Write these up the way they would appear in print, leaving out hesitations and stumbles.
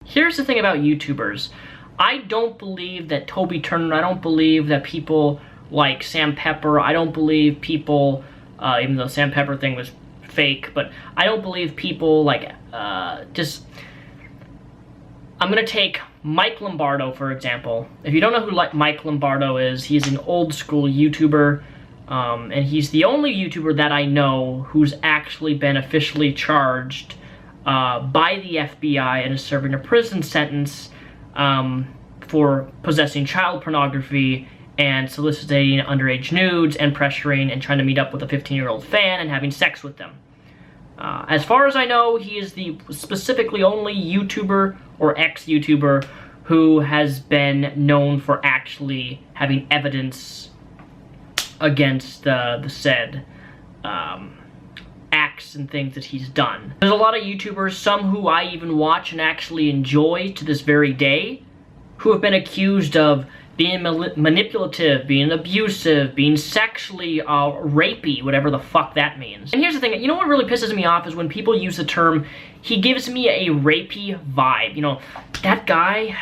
Here's the thing about YouTubers. I don't believe that Toby Turner, I don't believe that people like Sam Pepper, I don't believe people, even though Sam Pepper thing was fake, but I don't believe people like, I'm gonna take Mike Lombardo, for example. If you don't know who Mike Lombardo is, he's an old school YouTuber, and he's the only YouTuber that I know who's actually been officially charged by the FBI and is serving a prison sentence for possessing child pornography and soliciting underage nudes and pressuring and trying to meet up with a 15-year-old fan and having sex with them. As far as I know, he is the specifically only YouTuber or ex-YouTuber who has been known for actually having evidence against the said acts and things that he's done. There's a lot of YouTubers, some who I even watch and actually enjoy to this very day, who have been accused of being manipulative, being abusive, being sexually rapey, whatever the fuck that means. And here's the thing, you know what really pisses me off is when people use the term, he gives me a rapey vibe. You know, that guy,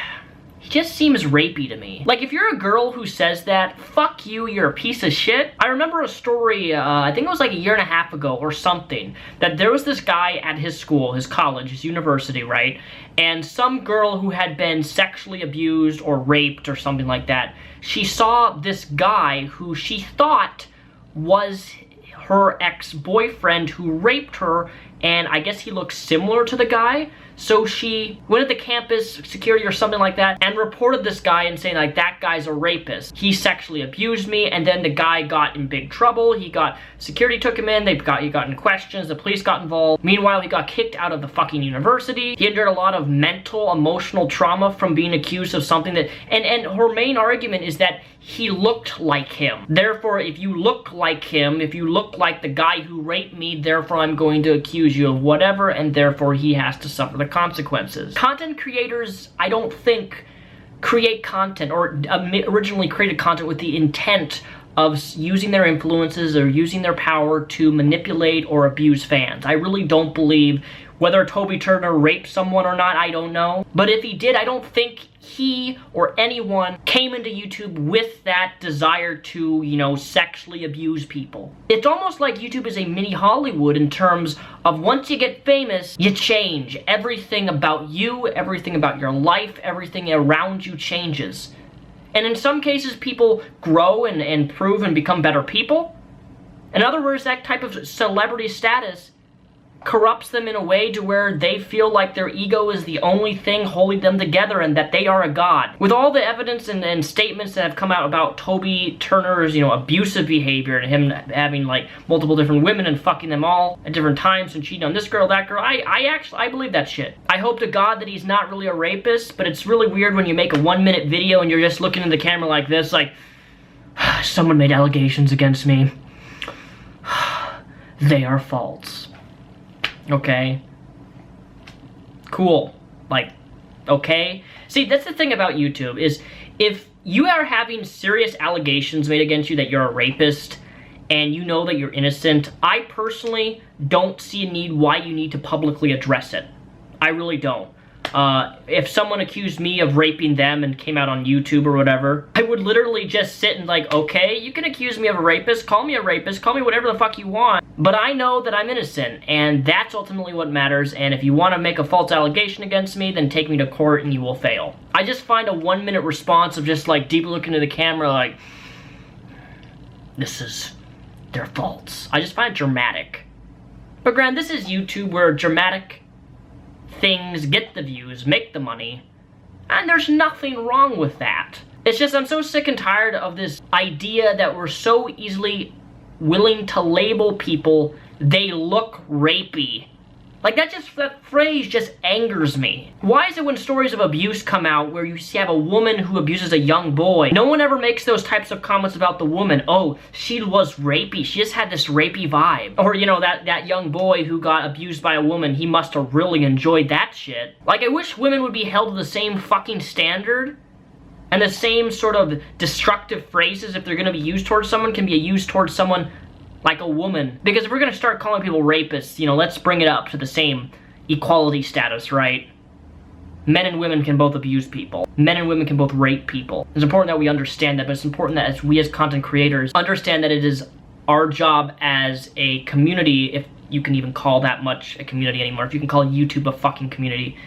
he just seems rapey to me. Like, if you're a girl who says that, fuck you, you're a piece of shit. I remember a story, I think it was like a year and a half ago or something, that there was this guy at his school, his college, his university, right? And some girl who had been sexually abused or raped or something like that, she saw this guy who she thought was her ex-boyfriend who raped her, and I guess he looked similar to the guy. So she went to the campus security or something like that and reported this guy and saying like, that guy's a rapist. He sexually abused me, and then the guy got in big trouble. Security took him in, he got in questions, the police got involved. Meanwhile, he got kicked out of the fucking university. He endured a lot of mental, emotional trauma from being accused of something that, and her main argument is that he looked like him. Therefore, if you look like him, if you look like the guy who raped me, therefore I'm going to accuse you of whatever, and therefore he has to suffer the consequences. Content creators, I don't think, create content or originally created content with the intent of using their influences or using their power to manipulate or abuse fans. I really don't believe, whether Toby Turner raped someone or not, I don't know. But if he did, I don't think he or anyone came into YouTube with that desire to, you know, sexually abuse people. It's almost like YouTube is a mini Hollywood in terms of once you get famous, you change. Everything about you, everything about your life, everything around you changes. And in some cases, people grow and improve and become better people. In other words, that type of celebrity status corrupts them in a way to where they feel like their ego is the only thing holding them together and that they are a god. With all the evidence and statements that have come out about Toby Turner's, you know, abusive behavior and him having like multiple different women and fucking them all at different times and cheating on this girl, that girl, I believe that shit. I hope to God that he's not really a rapist, but it's really weird when you make a 1-minute video and you're just looking in the camera like this, like, someone made allegations against me. They are false. Okay. Cool. Like, okay. See, that's the thing about YouTube, is if you are having serious allegations made against you that you're a rapist and you know that you're innocent, I personally don't see a need why you need to publicly address it. I really don't. If someone accused me of raping them and came out on YouTube or whatever, I would literally just sit and like, okay, you can accuse me of a rapist, call me whatever the fuck you want, but I know that I'm innocent, and that's ultimately what matters, and if you want to make a false allegation against me, then take me to court and you will fail. I just find a 1-minute response of just like deep looking into the camera like, they're false. I just find it dramatic. But granted, this is YouTube where dramatic things get the views, make the money, and there's nothing wrong with that. It's just I'm so sick and tired of this idea that we're so easily willing to label people, they look rapey. Like, that phrase just angers me. Why is it when stories of abuse come out where you have a woman who abuses a young boy, no one ever makes those types of comments about the woman? Oh, she was rapey, she just had this rapey vibe. Or, you know, that young boy who got abused by a woman, he must have really enjoyed that shit. Like, I wish women would be held to the same fucking standard, and the same sort of destructive phrases, if they're gonna be used towards someone, can be used towards someone like a woman. Because if we're gonna start calling people rapists, you know, let's bring it up to the same equality status, right? Men and women can both abuse people. Men and women can both rape people. It's important that we understand that, but it's important that as we as content creators understand that it is our job as a community, if you can even call that much a community anymore, if you can call YouTube a fucking community,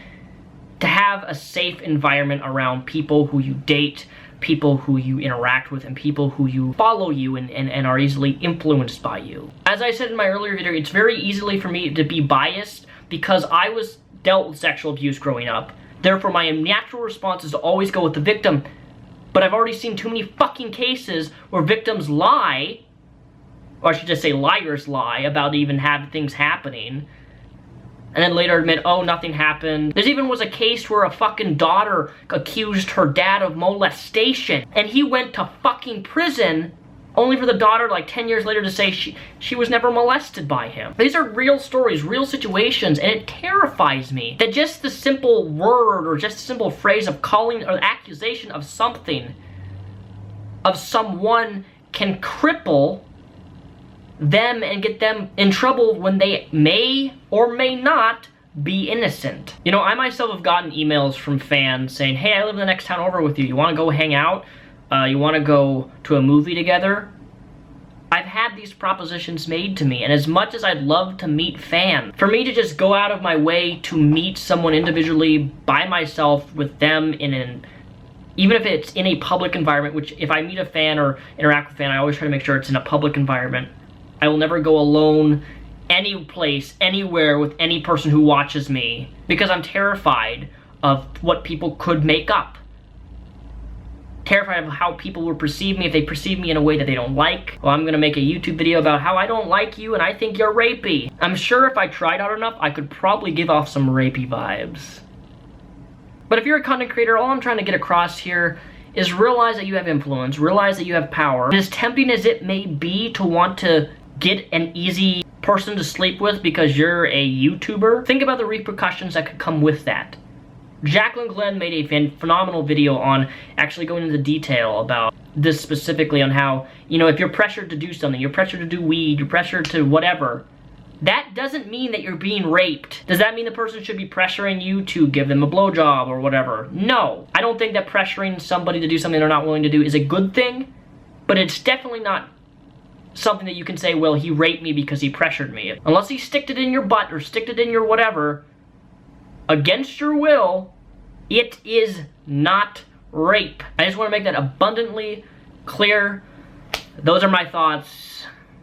to have a safe environment around people who you date, people who you interact with, and people who you follow you and are easily influenced by you. As I said in my earlier video, it's very easily for me to be biased because I was dealt with sexual abuse growing up. Therefore, my natural response is to always go with the victim. But I've already seen too many fucking cases where victims lie, or I should just say liars lie, about even having things happening, and then later admit, oh, nothing happened. There even was a case where a fucking daughter accused her dad of molestation, and he went to fucking prison, only for the daughter, like 10 years later, to say she was never molested by him. These are real stories, real situations, and it terrifies me that just the simple word or just a simple phrase of calling or accusation of something, of someone, can cripple them and get them in trouble when they may or may not be innocent. You know, I myself have gotten emails from fans saying, hey, I live in the next town over with you. You want to go hang out? You want to go to a movie together? I've had these propositions made to me, and as much as I'd love to meet fans, for me to just go out of my way to meet someone individually by myself with them in an, even if it's in a public environment, which if I meet a fan or interact with a fan, I always try to make sure it's in a public environment. I will never go alone any place, anywhere with any person who watches me because I'm terrified of what people could make up. Terrified of how people will perceive me if they perceive me in a way that they don't like. Well, I'm gonna make a YouTube video about how I don't like you and I think you're rapey. I'm sure if I tried hard enough, I could probably give off some rapey vibes. But if you're a content creator, all I'm trying to get across here is realize that you have influence, realize that you have power. And as tempting as it may be to want to get an easy person to sleep with because you're a YouTuber, think about the repercussions that could come with that. Jacqueline Glenn made a phenomenal video on actually going into detail about this specifically, on how, you know, if you're pressured to do something, you're pressured to do weed, you're pressured to whatever, that doesn't mean that you're being raped. Does that mean the person should be pressuring you to give them a blowjob or whatever? No. I don't think that pressuring somebody to do something they're not willing to do is a good thing, but it's definitely not something that you can say, well, he raped me because he pressured me. Unless he sticked it in your butt or sticked it in your whatever, against your will, it is not rape. I just want to make that abundantly clear. Those are my thoughts.